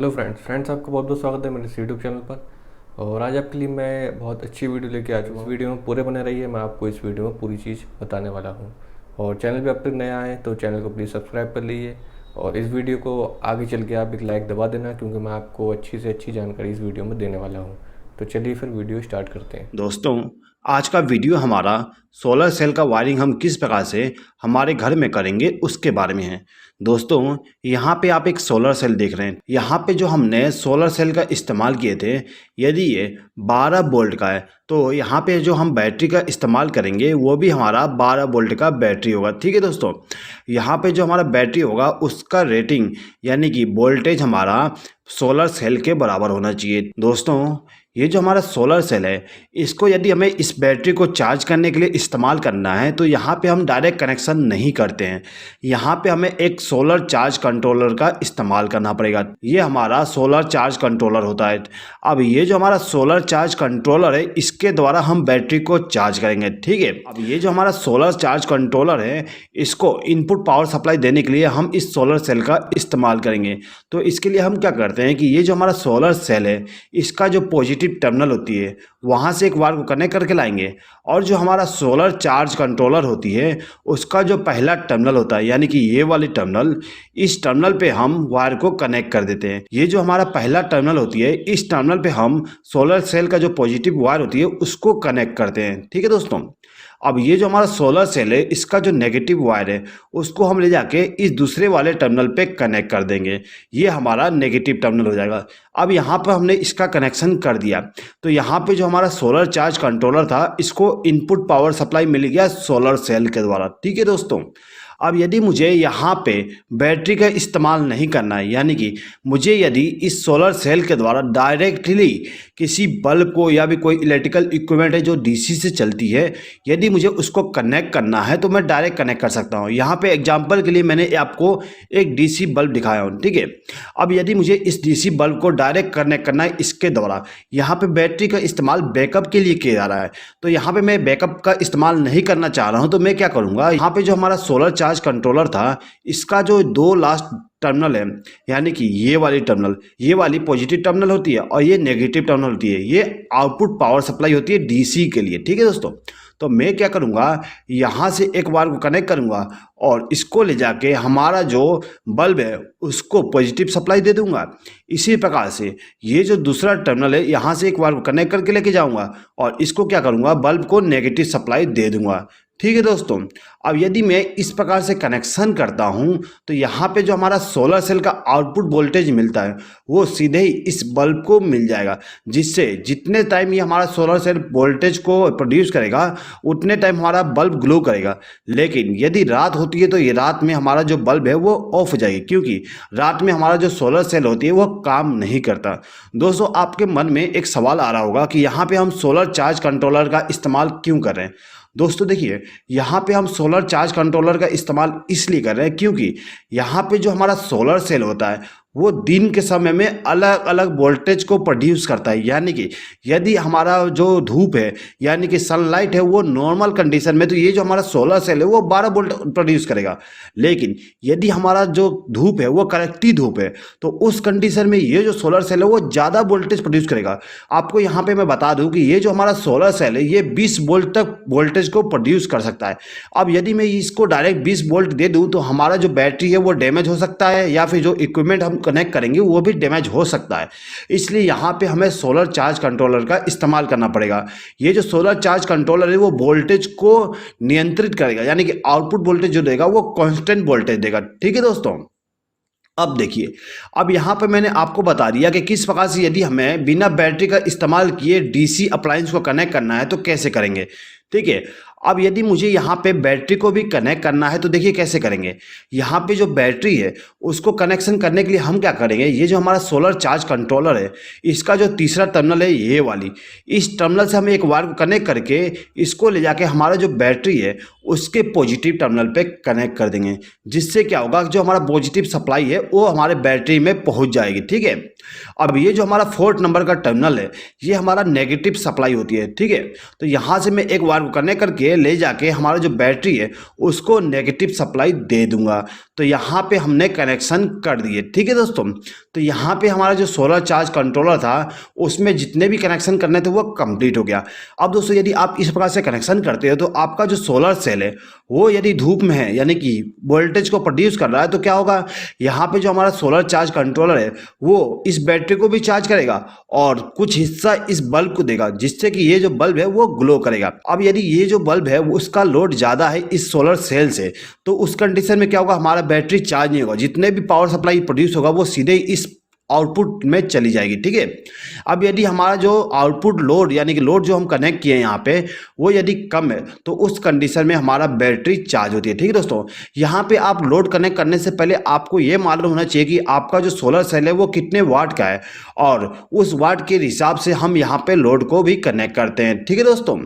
Hello friends आपका बहुत बहुत स्वागत है मेरे इस यूट्यूब चैनल पर। और आज आपके लिए मैं बहुत अच्छी वीडियो लेके आ चुका हूँ। इस वीडियो में पूरे बने रहिए, मैं आपको इस वीडियो में पूरी चीज़ बताने वाला हूँ। और चैनल पे अब तक नया आए तो चैनल को प्लीज़ सब्सक्राइब कर लीजिए और इस वीडियो को आगे चल के आप एक लाइक दबा देना, क्योंकि मैं आपको अच्छी से अच्छी जानकारी इस वीडियो में देने वाला हूँ। तो चलिए फिर वीडियो स्टार्ट करते हैं। दोस्तों, आज का वीडियो हमारा सोलर सेल का वायरिंग हम किस प्रकार से हमारे घर में करेंगे उसके बारे में है। दोस्तों, यहाँ पे आप एक सोलर सेल देख रहे हैं। यहाँ पे जो हमने सोलर सेल का इस्तेमाल किए थे, यदि ये 12 वोल्ट का है तो यहाँ पे जो हम बैटरी का इस्तेमाल करेंगे वो भी हमारा 12 वोल्ट का बैटरी होगा। ठीक है दोस्तों, यहाँ पे जो हमारा बैटरी होगा उसका रेटिंग यानी कि वोल्टेज हमारा सोलर सेल के बराबर होना चाहिए। दोस्तों, ये जो हमारा सोलर सेल है, इसको यदि हमें इस बैटरी को चार्ज करने के लिए इस्तेमाल करना है तो यहाँ पे हम डायरेक्ट कनेक्शन नहीं करते हैं। यहाँ पे हमें एक सोलर चार्ज कंट्रोलर का इस्तेमाल करना पड़ेगा। ये हमारा सोलर चार्ज कंट्रोलर होता है। अब ये जो हमारा सोलर चार्ज कंट्रोलर है, इसके द्वारा हम बैटरी को चार्ज करेंगे। ठीक है, अब ये जो हमारा सोलर चार्ज कंट्रोलर है, इसको इनपुट पावर सप्लाई देने के लिए हम इस सोलर सेल का इस्तेमाल करेंगे। तो इसके लिए हम क्या करते हैं कि ये जो हमारा सोलर सेल है, इसका जो पॉजिटिव टर्मिनल होती है वहां से एक वायर को कनेक्ट करके लाएंगे, और जो हमारा सोलर चार्ज कंट्रोलर होती है उसका जो पहला टर्मिनल होता है यानी कि ये वाली टर्मिनल, इस टर्मिनल पे हम वायर को कनेक्ट कर देते हैं। ये जो हमारा पहला टर्मिनल होती है, इस टर्मिनल पे हम सोलर सेल का जो पॉजिटिव वायर होती है उसको कनेक्ट करते हैं। ठीक है दोस्तों, अब ये जो हमारा सोलर सेल है, इसका जो नेगेटिव वायर है उसको हम ले जाके इस दूसरे वाले टर्मिनल पे कनेक्ट कर देंगे। ये हमारा नेगेटिव टर्मिनल हो जाएगा। अब यहाँ पर हमने इसका कनेक्शन कर दिया तो यहाँ पे जो हमारा सोलर चार्ज कंट्रोलर था, इसको इनपुट पावर सप्लाई मिल गया सोलर सेल के द्वारा। ठीक है दोस्तों, अब यदि मुझे यहाँ पे बैटरी का इस्तेमाल नहीं करना है, यानी कि मुझे यदि इस सोलर सेल के द्वारा डायरेक्टली किसी बल्ब को या भी कोई इलेक्ट्रिकल इक्विपमेंट है जो डीसी से चलती है, यदि मुझे उसको कनेक्ट करना है तो मैं डायरेक्ट कनेक्ट कर सकता हूँ। यहाँ पे एग्जांपल के लिए मैंने आपको एक डीसी बल्ब दिखाया हूँ। ठीक है, अब यदि मुझे इस डीसी बल्ब को डायरेक्ट कनेक्ट करना है इसके द्वारा, यहाँ पे बैटरी का इस्तेमाल बैकअप के लिए किया जा रहा है, तो यहाँ पे मैं बैकअप का इस्तेमाल नहीं करना चाह रहा हूँ, तो मैं क्या करूँगा, यहाँ पे जो हमारा सोलर चार्ज कंट्रोलर था, इसका जो दो लास्ट टर्मिनल है यानी कि ये वाली टर्मिनल, ये वाली पॉजिटिव टर्मिनल होती है और ये नेगेटिव टर्मिनल होती है, ये आउटपुट पावर सप्लाई होती है डीसी के लिए। ठीक है दोस्तों, तो मैं क्या करूँगा, यहाँ से एक वायर को कनेक्ट करूँगा और इसको ले जाके हमारा जो बल्ब है उसको पॉजिटिव सप्लाई दे दूंगा। इसी प्रकार से ये जो दूसरा टर्मिनल है, यहाँ से एक वायर को कनेक्ट करके लेके जाऊँगा और इसको क्या करूँगा, बल्ब को नेगेटिव सप्लाई दे दूंगा। ठीक है दोस्तों, अब यदि मैं इस प्रकार से कनेक्शन करता हूं तो यहाँ पे जो हमारा सोलर सेल का आउटपुट वोल्टेज मिलता है वो सीधे ही इस बल्ब को मिल जाएगा, जिससे जितने टाइम ये हमारा सोलर सेल वोल्टेज को प्रोड्यूस करेगा उतने टाइम हमारा बल्ब ग्लो करेगा। लेकिन यदि रात होती है तो ये रात में हमारा जो बल्ब है वो ऑफ हो जाएगी, क्योंकि रात में हमारा जो सोलर सेल होती है वो काम नहीं करता। दोस्तों, आपके मन में एक सवाल आ रहा होगा कि यहाँ पे हम सोलर चार्ज कंट्रोलर का इस्तेमाल क्यों कर रहे हैं। दोस्तों देखिए, यहाँ पे हम सोलर चार्ज कंट्रोलर का इस्तेमाल इसलिए कर रहे हैं क्योंकि यहाँ पे जो हमारा सोलर सेल होता है वो दिन के समय में अलग अलग वोल्टेज को प्रोड्यूस करता है। यानी कि यदि हमारा जो धूप है यानी कि सनलाइट है वो नॉर्मल कंडीशन में, तो ये जो हमारा सोलर सेल है वो 12 वोल्ट प्रोड्यूस करेगा। लेकिन यदि हमारा जो धूप है वो कड़कती धूप है तो उस कंडीशन में ये जो सोलर सेल है वो ज़्यादा वोल्टेज प्रोड्यूस करेगा। आपको यहाँ पे मैं बता दूँ कि ये जो हमारा सोलर सेल है ये 20 वोल्ट तक वोल्टेज को प्रोड्यूस कर सकता है। अब यदि मैं इसको डायरेक्ट 20 वोल्ट दे दूँ तो हमारा जो बैटरी है वो डैमेज हो सकता है, या फिर जो इक्विपमेंट हम कनेक्ट करेंगे वो भी डैमेज हो सकता है। इसलिए यहाँ पे हमें सोलर चार्ज कंट्रोलर का इस्तेमाल करना पड़ेगा। ये जो सोलर चार्ज कंट्रोलर है वो वोल्टेज को नियंत्रित करेगा, यानी कि आउटपुट वोल्टेज जो देगा वो कांस्टेंट वोल्टेज देगा। ठीक है दोस्तों, अब देखिए, अब यहाँ पे मैंने आपको बता दिया कि किस प्रकार से यदि हमें बिना बैटरी का इस्तेमाल किए डीसी अप्लायंस को कनेक्ट करना है तो कैसे करेंगे। ठीक है, अब यदि मुझे यहाँ पे बैटरी को भी कनेक्ट करना है तो देखिए कैसे करेंगे। यहाँ पे जो बैटरी है उसको कनेक्शन करने के लिए हम क्या करेंगे, ये जो हमारा सोलर चार्ज कंट्रोलर है इसका जो तीसरा टर्मिनल है ये वाली, इस टर्मिनल से हम एक वायर को कनेक्ट करके इसको ले जाके हमारा जो बैटरी है उसके पॉजिटिव टर्मिनल पे कनेक्ट कर देंगे, जिससे क्या होगा, जो हमारा पॉजिटिव सप्लाई है वो हमारे बैटरी में पहुंच जाएगी। ठीक है, अब ये जो हमारा 4 नंबर का टर्मिनल है ये हमारा नेगेटिव सप्लाई होती है। ठीक है, तो यहाँ से मैं एक वायर को कनेक्ट करके ले जाके हमारा जो बैटरी है उसको नेगेटिव सप्लाई दे दूंगा। तो यहाँ पे हमने कनेक्शन कर दिए। ठीक है दोस्तों, तो यहाँ पे हमारा जो सोलर चार्ज कंट्रोलर था उसमें जितने भी कनेक्शन करने थे वो कंप्लीट हो गया। अब दोस्तों यदि आप इस प्रकार से कनेक्शन करते हो तो आपका जो सोलर सेल है वो यदि धूप में है यानी कि वोल्टेज को प्रोड्यूस कर रहा है तो क्या होगा, यहाँ पे जो हमारा सोलर चार्ज कंट्रोलर है वो इस बैटरी को भी चार्ज करेगा और कुछ हिस्सा इस बल्ब को देगा, जिससे कि ये जो बल्ब है वो ग्लो करेगा। अब यदि ये जो बल्ब है उसका लोड ज़्यादा है इस सोलर सेल से, तो उस कंडीशन में क्या होगा, हमारा बैटरी चार्ज नहीं होगा, जितने भी पावर सप्लाई प्रोड्यूस होगा वो सीधे इस आउटपुट में चली जाएगी। ठीक है, अब यदि हमारा जो आउटपुट लोड यानी कि लोड जो हम कनेक्ट किए हैं यहाँ पे वो यदि कम है तो उस कंडीशन में हमारा बैटरी चार्ज होती है। ठीक है दोस्तों, यहाँ पे आप लोड कनेक्ट करने से पहले आपको ये मालूम होना चाहिए कि आपका जो सोलर सेल है वो कितने वाट का है और उस वाट के हिसाब से हम यहाँ पे लोड को भी कनेक्ट करते हैं। ठीक है दोस्तों,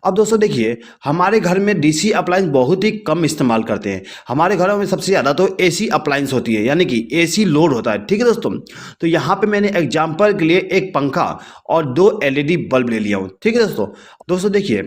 अब दोस्तों देखिए, हमारे घर में डीसी अप्लायंस बहुत ही कम इस्तेमाल करते हैं। हमारे घरों में सबसे ज़्यादा तो एसी अप्लायंस होती है यानी कि एसी लोड होता है। ठीक है दोस्तों, तो यहाँ पे मैंने एग्जांपल के लिए एक पंखा और 2 एलईडी बल्ब ले लिया हूँ। ठीक है दोस्तों देखिए,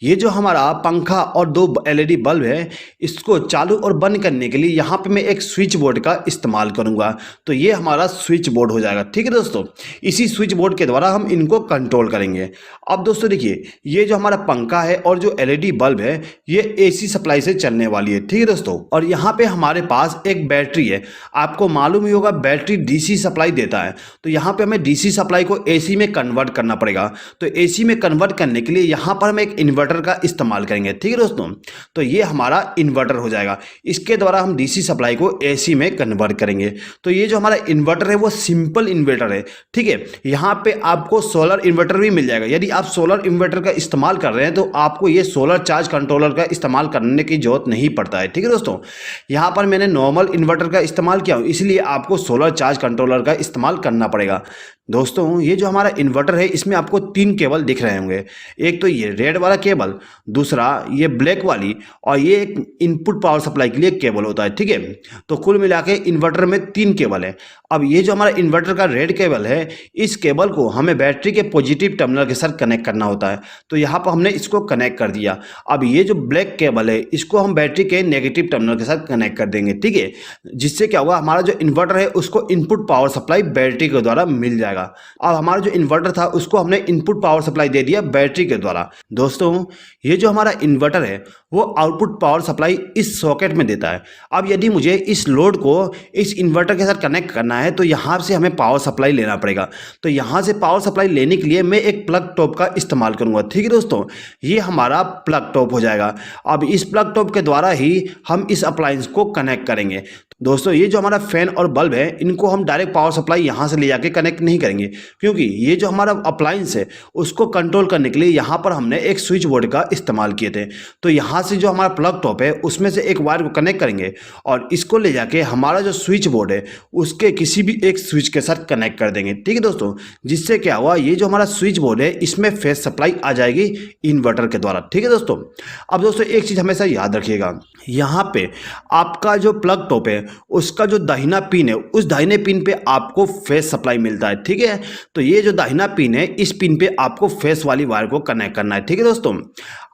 ये जो हमारा पंखा और 2 एलईडी बल्ब है इसको चालू और बंद करने के लिए यहाँ पे मैं एक स्विच बोर्ड का इस्तेमाल करूँगा। तो ये हमारा स्विच बोर्ड हो जाएगा। ठीक है दोस्तों, इसी स्विच बोर्ड के द्वारा हम इनको कंट्रोल करेंगे। अब दोस्तों देखिए, ये जो हमारा पंखा है और जो एलईडी बल्ब है ये एसी सप्लाई से चलने वाली है। ठीक है दोस्तों, और यहाँ पे हमारे पास एक बैटरी है। आपको मालूम ही होगा बैटरी डीसी सप्लाई देता है, तो यहाँ पे हमें डीसी सप्लाई को एसी में कन्वर्ट करना पड़ेगा। तो एसी में कन्वर्ट करने के लिए यहाँ पर हम एक इन्वर्टर का इस्तेमाल करेंगे। ठीक है दोस्तों, तो ये हमारा इन्वर्टर हो जाएगा, इसके द्वारा हम डीसी सप्लाई को एसी में कन्वर्ट करेंगे। तो ये जो हमारा इन्वर्टर है वो सिंपल इन्वर्टर है। ठीक है, यहाँ पे आपको सोलर इन्वर्टर भी मिल जाएगा। यदि आप सोलर इन्वर्टर का इस्तेमाल कर रहे हैं तो आपको ये सोलर चार्ज कंट्रोलर का इस्तेमाल करने की जरूरत नहीं पड़ता है। ठीक है दोस्तों, यहाँ पर मैंने नॉर्मल इन्वर्टर का इस्तेमाल किया हूँ, इसलिए आपको सोलर चार्ज कंट्रोलर का इस्तेमाल करना पड़ेगा। दोस्तों ये जो हमारा इन्वर्टर है इसमें आपको 3 केबल दिख रहे होंगे। एक तो ये रेड वाला केबल, दूसरा ये ब्लैक वाली, और ये एक इनपुट पावर सप्लाई के लिए केबल होता है। ठीक है, तो कुल मिला के इन्वर्टर में 3 केबल है। अब ये जो हमारा इन्वर्टर का रेड केबल है इस केबल को हमें बैटरी के पॉजिटिव टर्मिनल के साथ कनेक्ट करना होता है। तो यहाँ पर हमने इसको कनेक्ट कर दिया। अब ये जो ब्लैक केबल है इसको हम बैटरी के नेगेटिव टर्मिनल के साथ कनेक्ट कर देंगे। ठीक है, जिससे क्या होगा, हमारा जो इन्वर्टर है उसको इनपुट पावर सप्लाई बैटरी के द्वारा मिल जाएगा। अब हमारा जो इन्वर्टर था उसको हमने इनपुट पावर सप्लाई दे दिया बैटरी के द्वारा। दोस्तों ये जो हमारा इन्वर्टर है वो आउटपुट पावर सप्लाई इस सॉकेट में देता है। अब यदि मुझे इस लोड को इस इन्वर्टर के साथ कनेक्ट करना है तो यहाँ से हमें पावर सप्लाई लेना पड़ेगा। तो यहाँ से पावर सप्लाई लेने के लिए मैं एक प्लग टॉप का इस्तेमाल करूँगा। ठीक है दोस्तों, ये हमारा प्लग टॉप हो जाएगा। अब इस प्लग टॉप के द्वारा ही हम इस अप्लायंस को कनेक्ट करेंगे। दोस्तों ये जो हमारा फैन और बल्ब है इनको हम डायरेक्ट पावर सप्लाई यहाँ से ले जाके कनेक्ट नहीं करेंगे, क्योंकि ये जो हमारा अप्लायंस है उसको कंट्रोल करने के लिए यहाँ पर हमने एक स्विच बोर्ड का इस्तेमाल किए थे। तो यहाँ से जो हमारा प्लग टॉप है उसमें से एक वायर को कनेक्ट करेंगे और इसको ले जाके हमारा जो स्विच बोर्ड है उसके किसी भी एक स्विच के साथ कनेक्ट कर देंगे। ठीक है दोस्तों, जिससे क्या हुआ, ये जो हमारा स्विच बोर्ड है इसमें फेस सप्लाई आ जाएगी इन्वर्टर के द्वारा। ठीक है दोस्तों, अब दोस्तों एक चीज़ हमेशा याद रखिएगा, यहाँ पे आपका जो प्लग टॉप है उसका जो दाहिना पिन है उस दाहिने पिन पे आपको फेस सप्लाई मिलता है। ठीक है, तो ये जो दाहिना पिन है इस पिन पे आपको फेस वाली वायर को कनेक्ट करना है। ठीक है दोस्तों,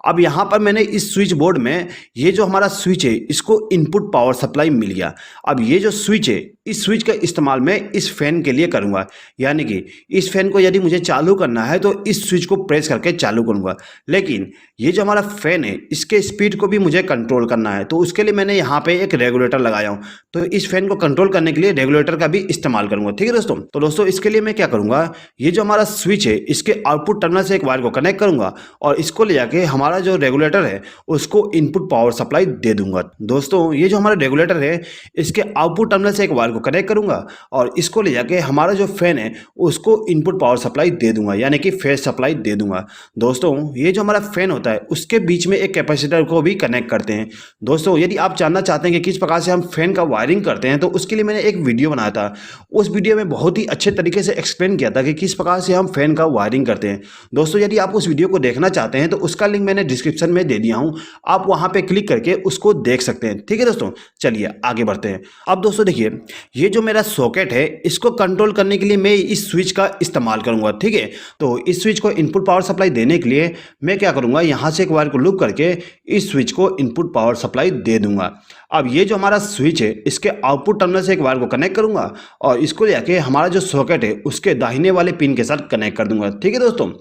अब यहाँ पर मैंने इस स्विच बोर्ड में ये जो हमारा स्विच है इसको इनपुट पावर सप्लाई मिल गया। अब ये जो स्विच है इस स्विच का इस्तेमाल मैं इस फैन के लिए करूँगा, यानी कि इस फैन को यदि मुझे चालू करना है तो इस स्विच को प्रेस करके चालू करूँगा। लेकिन ये जो हमारा फैन है इसके स्पीड को भी मुझे कंट्रोल करना है, तो उसके लिए मैंने यहाँ पे एक रेगुलेटर लगाया हूँ। तो इस फैन को कंट्रोल करने के लिए रेगुलेटर का भी इस्तेमाल करूँगा। ठीक है दोस्तों, तो दोस्तों इसके लिए मैं क्या करूँगा, ये जो हमारा स्विच है इसके आउटपुट टर्मिनल से एक वायर को कनेक्ट करूँगा और इसको ले जाके हमारा जो रेगुलेटर है उसको इनपुट पावर सप्लाई दे दूंगा। दोस्तों ये जो हमारा रेगुलेटर है इसके आउटपुट टर्मिनल से एक वायर को कनेक्ट करूंगा और इसको ले जाके हमारा जो फैन है उसको इनपुट पावर सप्लाई दे दूंगा, यानी कि फेस सप्लाई दे दूंगा। दोस्तों ये जो हमारा फैन होता है उसके बीच में एक कैपेसिटर को भी कनेक्ट करते हैं। दोस्तों यदि आप जानना चाहते हैं कि किस प्रकार से हम फैन का वायरिंग करते हैं तो उसके लिए मैंने एक वीडियो बनाया था। उस वीडियो में बहुत ही अच्छे तरीके से एक्सप्लेन किया था कि किस प्रकार से हम फैन का वायरिंग करते हैं। दोस्तों यदि आप उस वीडियो को देखना चाहते हैं तो उसका लिंक मैंने डिस्क्रिप्शन में दे दिया हूं, आप वहां पे क्लिक करके उसको देख सकते हैं। ठीक है दोस्तों, चलिए आगे बढ़ते हैं। अब दोस्तों देखिए, ये जो मेरा सॉकेट है इसको कंट्रोल करने के लिए मैं इस स्विच का इस्तेमाल करूंगा। ठीक है, तो इस स्विच को इनपुट पावर सप्लाई देने के लिए मैं क्या करूंगा, यहां से एक वायर को लूप करके इस स्विच को इनपुट पावर सप्लाई दे दूंगा। अब ये जो हमारा स्विच है इसके आउटपुट टर्मिनल से एक वायर को कनेक्ट करूंगा और इसको लेके हमारा जो सॉकेट है उसके दाहिने वाले पिन के साथ कनेक्ट कर दूंगा। ठीक है दोस्तों,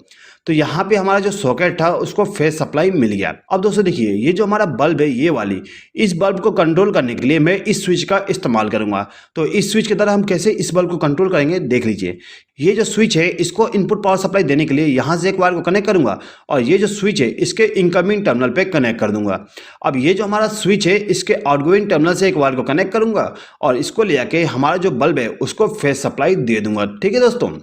तो यहाँ पे हमारा जो सॉकेट था उसको फेज सप्लाई मिल गया। अब दोस्तों देखिए, ये जो हमारा बल्ब है ये वाली, इस बल्ब को कंट्रोल करने के लिए मैं इस स्विच का इस्तेमाल करूंगा। तो इस स्विच की तरह हम कैसे इस बल्ब को कंट्रोल करेंगे देख लीजिए। ये जो स्विच है इसको इनपुट पावर सप्लाई देने के लिए यहाँ से एक वायर को कनेक्ट करूंगा और ये जो स्विच है इसके इनकमिंग टर्मिनल पे कनेक्ट कर दूंगा। अब ये जो हमारा स्विच है इसके आउटगोइंग टर्मिनल से एक वायर को कनेक्ट करूंगा और इसको ले आके हमारा जो बल्ब है उसको फेज सप्लाई दे दूंगा। ठीक है दोस्तों,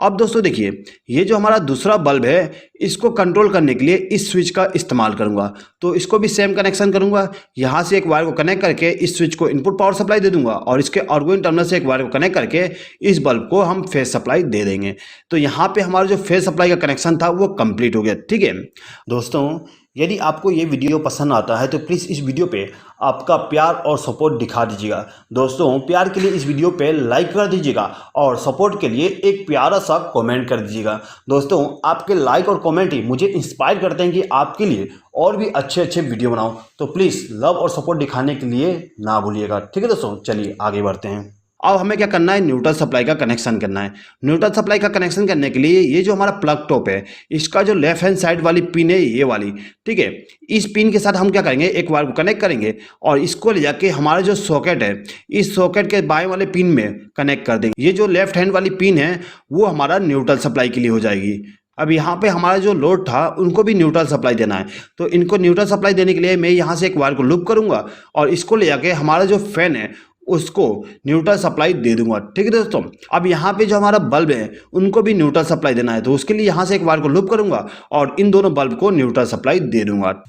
अब दोस्तों देखिए, ये जो हमारा दूसरा बल्ब है इसको कंट्रोल करने के लिए इस स्विच का इस्तेमाल करूंगा। तो इसको भी सेम कनेक्शन करूंगा, यहाँ से एक वायर को कनेक्ट करके इस स्विच को इनपुट पावर सप्लाई दे दूंगा और इसके आउटगोइंग टर्मिनल से एक वायर को कनेक्ट करके इस बल्ब को हम फेज सप्लाई दे देंगे। तो यहाँ पे हमारा जो फेज सप्लाई का कनेक्शन था वो कंप्लीट हो गया। ठीक है दोस्तों, यदि आपको ये वीडियो पसंद आता है तो प्लीज़ इस वीडियो पे आपका प्यार और सपोर्ट दिखा दीजिएगा। दोस्तों, प्यार के लिए इस वीडियो पे लाइक कर दीजिएगा और सपोर्ट के लिए एक प्यारा सा कमेंट कर दीजिएगा। दोस्तों, आपके लाइक और कमेंट ही मुझे इंस्पायर करते हैं कि आपके लिए और भी अच्छे अच्छे वीडियो बनाऊं। तो प्लीज़ लव और सपोर्ट दिखाने के लिए ना भूलिएगा। ठीक है दोस्तों, चलिए आगे बढ़ते हैं। अब हमें क्या करना है, न्यूट्रल सप्लाई का कनेक्शन करना है। न्यूट्रल सप्लाई का कनेक्शन करने के लिए ये जो हमारा प्लग टॉप है इसका जो लेफ्ट हैंड साइड वाली पिन है ये वाली, ठीक है, इस पिन के साथ हम क्या करेंगे, एक वायर को कनेक्ट करेंगे और इसको ले जाके हमारा जो सॉकेट है इस सॉकेट के बाएं वाले पिन में कनेक्ट कर देंगे। ये जो लेफ्ट हैंड वाली पिन है वो हमारा न्यूट्रल सप्लाई के लिए हो जाएगी। अब यहाँ पे हमारा जो लोड था उनको भी न्यूट्रल सप्लाई देना है। तो इनको न्यूट्रल सप्लाई देने के लिए मैं यहाँ से एक वायर को लूप करूँगा और इसको ले जाके हमारा जो फैन है उसको न्यूट्रल सप्लाई दे दूंगा। ठीक है दोस्तों, अब यहाँ पे जो हमारा बल्ब है उनको भी न्यूट्रल सप्लाई देना है। तो उसके लिए यहाँ से एक वायर को लूप करूंगा और इन दोनों बल्ब को न्यूट्रल सप्लाई दे दूंगा।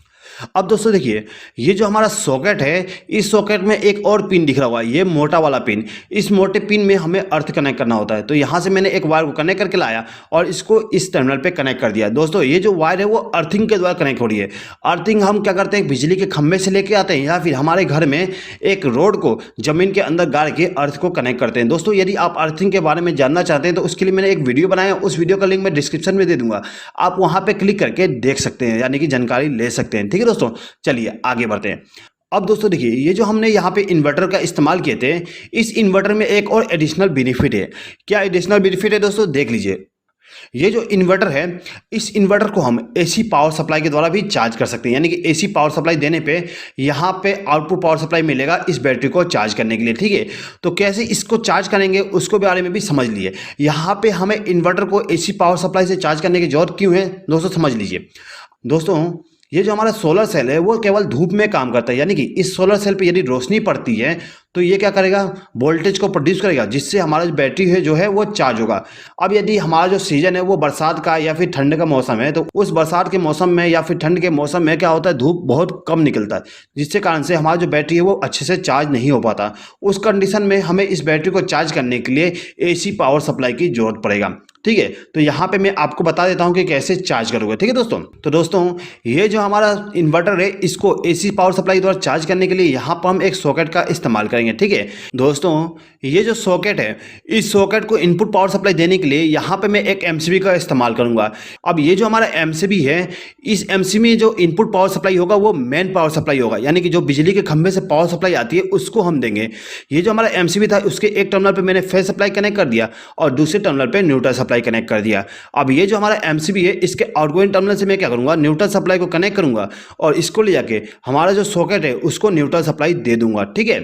अब दोस्तों देखिए, ये जो हमारा सॉकेट है इस सॉकेट में एक और पिन दिख रहा हुआ है, ये मोटा वाला पिन। इस मोटे पिन में हमें अर्थ कनेक्ट करना होता है। तो यहाँ से मैंने एक वायर को कनेक्ट करके लाया और इसको इस टर्मिनल पे कनेक्ट कर दिया। दोस्तों, ये जो वायर है वो अर्थिंग के द्वारा कनेक्ट हो रही है। अर्थिंग हम क्या करते हैं, बिजली के खंभे से लेके आते हैं या फिर हमारे घर में एक रोड को जमीन के अंदर गाड़ के अर्थ को कनेक्ट करते हैं। दोस्तों, यदि आप अर्थिंग के बारे में जानना चाहते हैं तो उसके लिए मैंने एक वीडियो बनाया, उस वीडियो का लिंक मैं डिस्क्रिप्शन में दे दूंगा, आप वहाँ पर क्लिक करके देख सकते हैं, यानी कि जानकारी ले सकते हैं। ठीक है दोस्तों, चलिए आगे बढ़ते हैं। अब दोस्तों देखिए, ये जो हमने यहाँ पे इन्वर्टर का इस्तेमाल किए थे, इस इन्वर्टर में एक और एडिशनल बेनिफिट है। क्या एडिशनल बेनिफिट है दोस्तों, देख लीजिए। ये जो इन्वर्टर है इस इन्वर्टर को हम एसी पावर सप्लाई के द्वारा भी चार्ज कर सकते हैं, यानी कि एसी पावर सप्लाई देने पे यहाँ पे आउटपुट पावर सप्लाई मिलेगा इस बैटरी को चार्ज करने के लिए। ठीक है, तो कैसे इसको चार्ज करेंगे उसको बारे में भी समझ लिए। यहाँ पे हमें इन्वर्टर को एसी पावर सप्लाई से चार्ज करने की जरूरत क्यों है दोस्तों, समझ लीजिए। दोस्तों, ये जो हमारा सोलर सेल है वो केवल धूप में काम करता है, यानी कि इस सोलर सेल पे यदि रोशनी पड़ती है तो ये क्या करेगा, वोल्टेज को प्रोड्यूस करेगा, जिससे हमारा जो बैटरी है जो है वो चार्ज होगा। अब यदि हमारा जो सीजन है वो बरसात का या फिर ठंड का मौसम है तो उस बरसात के मौसम में या फिर ठंड के मौसम में क्या होता है, धूप बहुत कम निकलता है, जिसके कारण से हमारा जो बैटरी है वो अच्छे से चार्ज नहीं हो पाता। उस कंडीशन में हमें इस बैटरी को चार्ज करने के लिए एसी पावर सप्लाई की जरूरत पड़ेगा। ठीक है, तो यहाँ पे मैं आपको बता देता हूँ कि कैसे चार्ज करोगे। ठीक है दोस्तों, तो दोस्तों ये जो हमारा इन्वर्टर है इसको एसी पावर सप्लाई द्वारा चार्ज करने के लिए यहाँ पर हम एक सॉकेट का इस्तेमाल करेंगे। ठीक है दोस्तों, ये जो सॉकेट है इस सॉकेट को इनपुट पावर सप्लाई देने के लिए यहाँ पे मैं एक एमसीबी का इस्तेमाल करूंगा। अब ये जो हमारा एमसीबी है इस एमसीबी में जो इनपुट पावर सप्लाई होगा वो मेन पावर सप्लाई होगा, यानी कि जो बिजली के खंभे से पावर सप्लाई आती है उसको हम देंगे। ये जो हमारा एमसीबी था उसके एक टर्मिनल पे मैंने फेज सप्लाई कनेक्ट कर दिया और दूसरे टर्मिनल पे न्यूट्रल सप्लाई कनेक्ट कर दिया। अब ये जो हमारा एमसीबी है इसके आउटगोइंग टर्मिनल से मैं क्या करूंगा, न्यूट्रल सप्लाई को कनेक्ट करूंगा और इसको ले जाके हमारा जो सॉकेट है उसको न्यूट्रल सप्लाई दे दूंगा। ठीक है,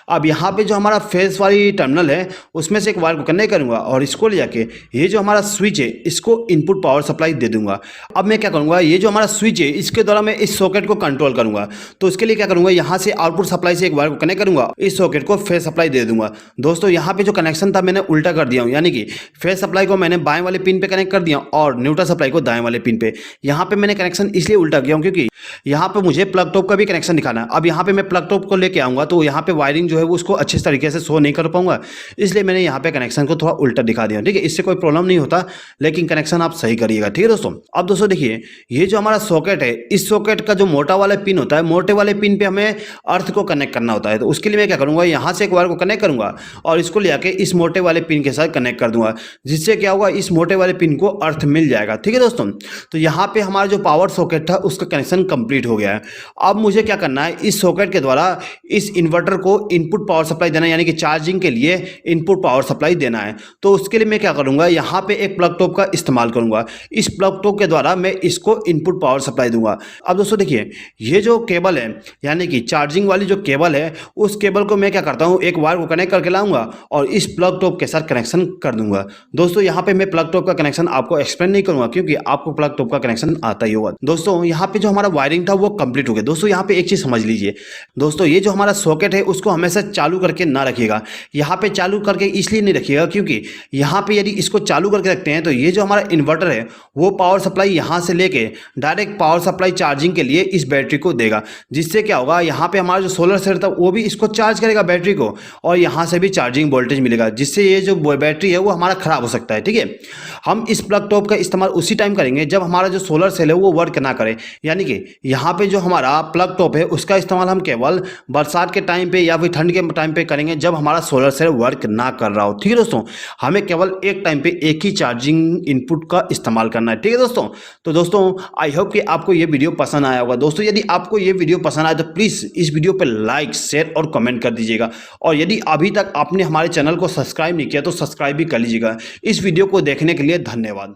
अब यहाँ पे जो हमारा फेज वाली टर्मिनल है उसमें से एक वायर को कनेक्ट करूंगा और इसको ले जाके ये जो हमारा स्विच है इसको इनपुट पावर सप्लाई दे दूंगा। अब मैं क्या करूंगा, ये जो हमारा स्विच है इसके द्वारा मैं इस सॉकेट को कंट्रोल करूंगा। तो इसके लिए क्या करूंगा, यहाँ से आउटपुट सप्लाई से एक वायर को कनेक्ट करूंगा, इस सॉकेट को फेज सप्लाई दे दूंगा। दोस्तों यहाँ पे जो कनेक्शन था मैंने उल्टा कर दिया हूँ, यानी कि फेज सप्लाई को मैंने बाएं वाले पिन पे कनेक्ट कर दिया और न्यूट्रल सप्लाई को दाएं वाले पिन पे। यहाँ पे मैंने कनेक्शन इसलिए उल्टा किया हूँ क्योंकि यहाँ पे मुझे प्लग टॉप का भी कनेक्शन दिखाना है। अब यहाँ पे मैं प्लग टॉप को लेके आऊँगा तो यहाँ पे वायरिंग जो है वो उसको अच्छे तरीके से शो नहीं कर पाऊंगा, इसलिए मैंने यहाँ पे कनेक्शन को थोड़ा उल्टा दिखा दिया। ठीक है, इससे कोई प्रॉब्लम नहीं होता, लेकिन कनेक्शन आप सही करिएगा। ठीक है दोस्तों। अब दोस्तों देखिए, ये जो हमारा सॉकेट है, इस सॉकेट का जो मोटा वाला पिन होता है, मोटे वाले पिन पे हमें अर्थ को कनेक्ट करना होता है। तो उसके लिए मैं क्या करूँगा, यहाँ से एक वायर को कनेक्ट करूँगा और इसको ले आके इस मोटे वाले पिन के साथ कनेक्ट कर दूंगा, जिससे क्या होगा, इस मोटे वाले पिन को अर्थ मिल जाएगा। ठीक है दोस्तों। तो यहाँ पे हमारा जो पावर सॉकेट था उसका कनेक्शन कंप्लीट हो गया है। अब मुझे क्या करना है, इस सॉकेट के द्वारा इस इन्वर्टर को इनपुट पावर सप्लाई देना है, यानी कि चार्जिंग के लिए इनपुट पावर सप्लाई देना है। तो उसके लिए मैं क्या करूंगा, यहाँ पे एक प्लग टॉप का इस्तेमाल करूंगा। इस प्लग टॉप के द्वारा मैं इसको इनपुट पावर सप्लाई दूंगा। अब दोस्तों देखिए, ये जो केबल है, यानी कि चार्जिंग वाली जो केबल है, उस केबल को मैं क्या करता हूँ, एक वायर को कनेक्ट करके लाऊंगा और इस प्लग टॉप के साथ कनेक्शन कर दूंगा। दोस्तों यहाँ पे मैं प्लग टॉप का कनेक्शन आपको एक्सप्लेन नहीं करूंगा क्योंकि आपको प्लग टॉप का कनेक्शन आता ही होगा। दोस्तों यहाँ पे जो हमारा वायरिंग था वो कंप्लीट हो गया। दोस्तों यहाँ पे एक चीज समझ लीजिए, दोस्तों ये जो हमारा सॉकेट है उसको हमेशा चालू करके ना रखिएगा। यहाँ पे चालू करके इसलिए नहीं रखिएगा क्योंकि यहाँ पे यदि इसको चालू करके रखते हैं तो ये जो हमारा इन्वर्टर है वो पावर सप्लाई यहाँ से लेके डायरेक्ट पावर सप्लाई चार्जिंग के लिए इस बैटरी को देगा, जिससे क्या होगा, यहाँ पे हमारा जो सोलर सेल था वो भी इसको चार्ज करेगा बैटरी को, और यहाँ से भी चार्जिंग वोल्टेज मिलेगा, जिससे ये जो बैटरी है वो हमारा खराब हो सकता है। ठीक है, हम इस प्लग टॉप का इस्तेमाल उसी टाइम करेंगे जब हमारा जो सोलर सेल है वो वर्क ना करे, यानी कि यहाँ पे जो हमारा प्लग टॉप है उसका इस्तेमाल हम केवल बरसात के टाइम पे या फिर ठंड के टाइम पे करेंगे जब हमारा सोलर सेल वर्क ना कर रहा हो। ठीक है दोस्तों, हमें केवल एक टाइम पे एक ही चार्जिंग इनपुट का इस्तेमाल करना है। ठीक है दोस्तों। तो दोस्तों आई होप कि आपको ये वीडियो पसंद आया होगा। दोस्तों यदि आपको ये वीडियो पसंद आया तो प्लीज़ इस वीडियो पर लाइक, शेयर और कमेंट कर दीजिएगा, और यदि अभी तक आपने हमारे चैनल को सब्सक्राइब नहीं किया तो सब्सक्राइब भी कर लीजिएगा। इस वीडियो को देखने के लिए धन्यवाद।